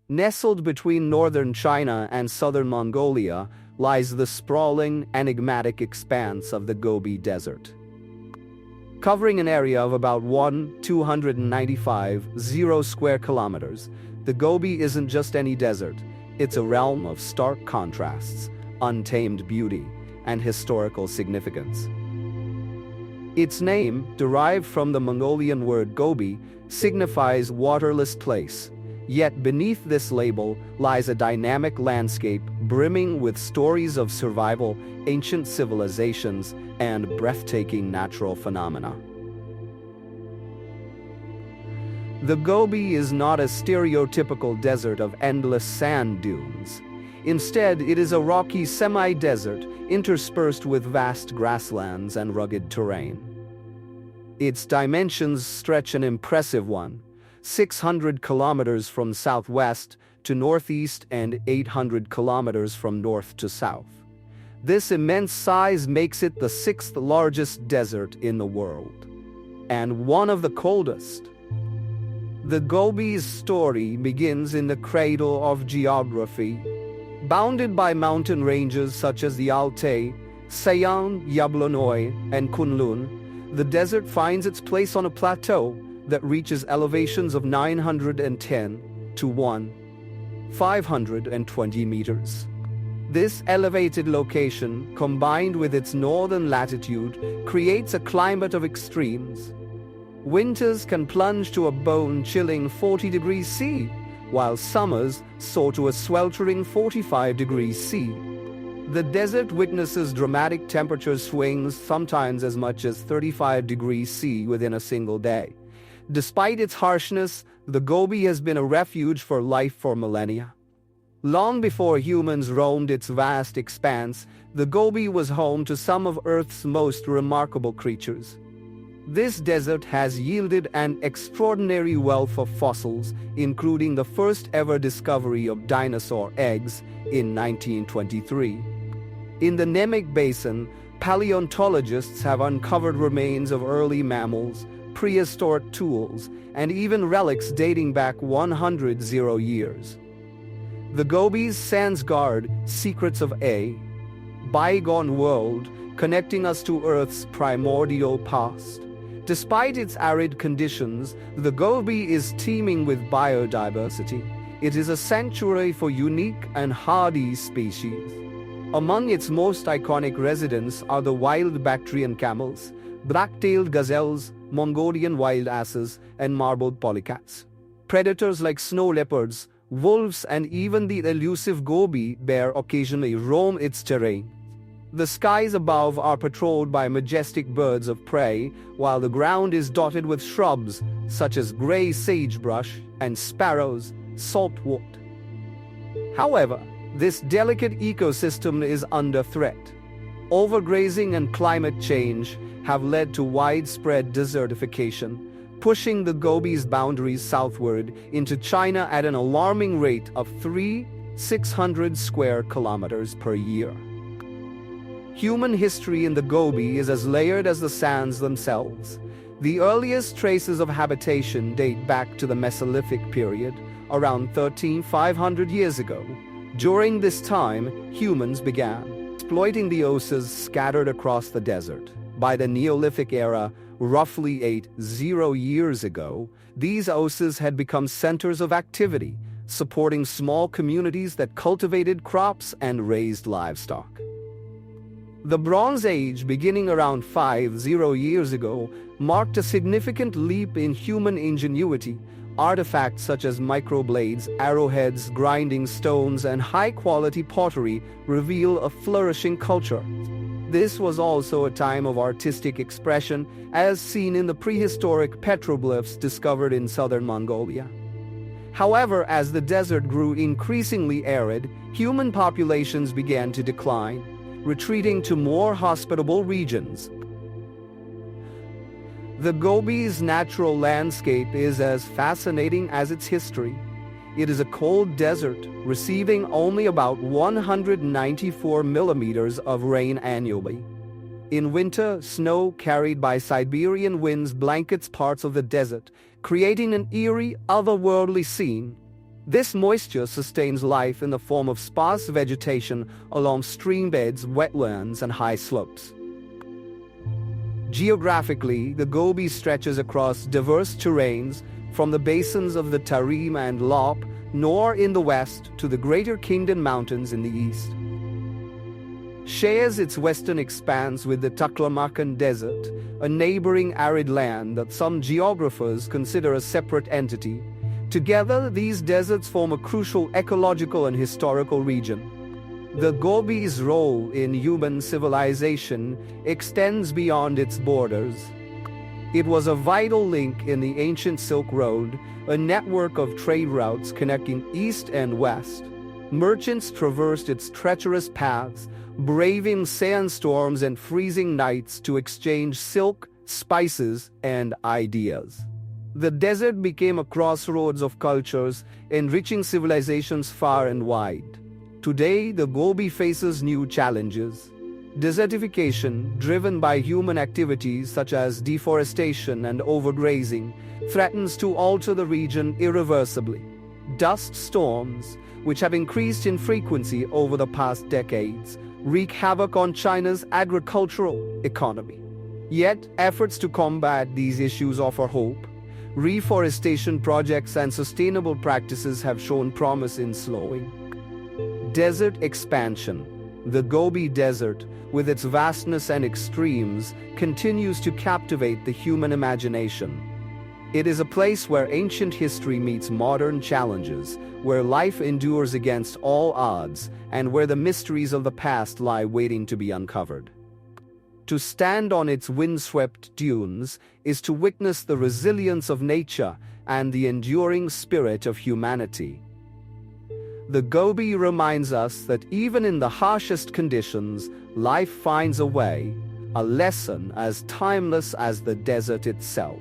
Nestled between northern China and southern Mongolia lies the sprawling, enigmatic expanse of the Gobi Desert. Covering an area of about 1,295 square kilometers, the Gobi isn't just any desert, it's a realm of stark contrasts, untamed beauty, and historical significance. Its name, derived from the Mongolian word Gobi, signifies waterless place. Yet beneath this label lies a dynamic landscape brimming with stories of survival, ancient civilizations, and breathtaking natural phenomena. The Gobi is not a stereotypical desert of endless sand dunes. Instead, it is a rocky semi-desert interspersed with vast grasslands and rugged terrain. Its dimensions stretch an impressive 600 kilometers from southwest to northeast and 800 kilometers from north to south. This immense size makes it the sixth largest desert in the world, and one of the coldest. The Gobi's story begins in the cradle of geography. Bounded by mountain ranges such as the Altai, Sayan, Yablonoi, and Kunlun, the desert finds its place on a plateau that reaches elevations of 910 to 1,520 meters. This elevated location, combined with its northern latitude, creates a climate of extremes. Winters can plunge to a bone-chilling 40 degrees C, while summers soar to a sweltering 45 degrees C. The desert witnesses dramatic temperature swings, sometimes as much as 35 degrees C within a single day. Despite its harshness, the Gobi has been a refuge for life for millennia. Long before humans roamed its vast expanse, the Gobi was home to some of Earth's most remarkable creatures. This desert has yielded an extraordinary wealth of fossils, including the first ever discovery of dinosaur eggs in 1923. In the Nemec Basin, paleontologists have uncovered remains of early mammals, prehistoric tools, and even relics dating back 100 years. The Gobi's sands guard secrets of a bygone world, connecting us to Earth's primordial past. Despite its arid conditions, the Gobi is teeming with biodiversity. It is a sanctuary for unique and hardy species. Among its most iconic residents are the wild Bactrian camels, black-tailed gazelles, Mongolian wild asses, and marbled polecats. Predators like snow leopards, wolves, and even the elusive Gobi bear occasionally roam its terrain. The skies above are patrolled by majestic birds of prey, while the ground is dotted with shrubs such as gray sagebrush and sparrows, saltwort. However, this delicate ecosystem is under threat. Overgrazing and climate change have led to widespread desertification, pushing the Gobi's boundaries southward into China at an alarming rate of 3,600 square kilometers per year. Human history in the Gobi is as layered as the sands themselves. The earliest traces of habitation date back to the Mesolithic period, around 13,500 years ago. During this time, humans began exploiting the oases scattered across the desert. By the Neolithic era, roughly 80 years ago, these oases had become centers of activity, supporting small communities that cultivated crops and raised livestock. The Bronze Age, beginning around 50 years ago, marked a significant leap in human ingenuity. Artifacts such as microblades, arrowheads, grinding stones, and high-quality pottery reveal a flourishing culture. This was also a time of artistic expression, as seen in the prehistoric petroglyphs discovered in southern Mongolia. However, as the desert grew increasingly arid, human populations began to decline, retreating to more hospitable regions. The Gobi's natural landscape is as fascinating as its history. It is a cold desert, receiving only about 194 millimeters of rain annually. In winter, snow carried by Siberian winds blankets parts of the desert, creating an eerie, otherworldly scene. This moisture sustains life in the form of sparse vegetation along streambeds, wetlands, and high slopes. Geographically, the Gobi stretches across diverse terrains, from the basins of the Tarim and Lop, nor in the west, to the Greater Kingdom Mountains in the east. Shares its western expanse with the Taklamakan Desert, a neighboring arid land that some geographers consider a separate entity. Together, these deserts form a crucial ecological and historical region. The Gobi's role in human civilization extends beyond its borders. It was a vital link in the ancient Silk Road, a network of trade routes connecting east and west. Merchants traversed its treacherous paths, braving sandstorms and freezing nights to exchange silk, spices, and ideas. The desert became a crossroads of cultures, enriching civilizations far and wide. Today, the Gobi faces new challenges. Desertification, driven by human activities such as deforestation and overgrazing, threatens to alter the region irreversibly. Dust storms, which have increased in frequency over the past decades, wreak havoc on China's agricultural economy. Yet, efforts to combat these issues offer hope. Reforestation projects and sustainable practices have shown promise in slowing desert expansion. The Gobi Desert, with its vastness and extremes, continues to captivate the human imagination. It is a place where ancient history meets modern challenges, where life endures against all odds, and where the mysteries of the past lie waiting to be uncovered. To stand on its windswept dunes is to witness the resilience of nature and the enduring spirit of humanity. The Gobi reminds us that even in the harshest conditions, life finds a way, a lesson as timeless as the desert itself.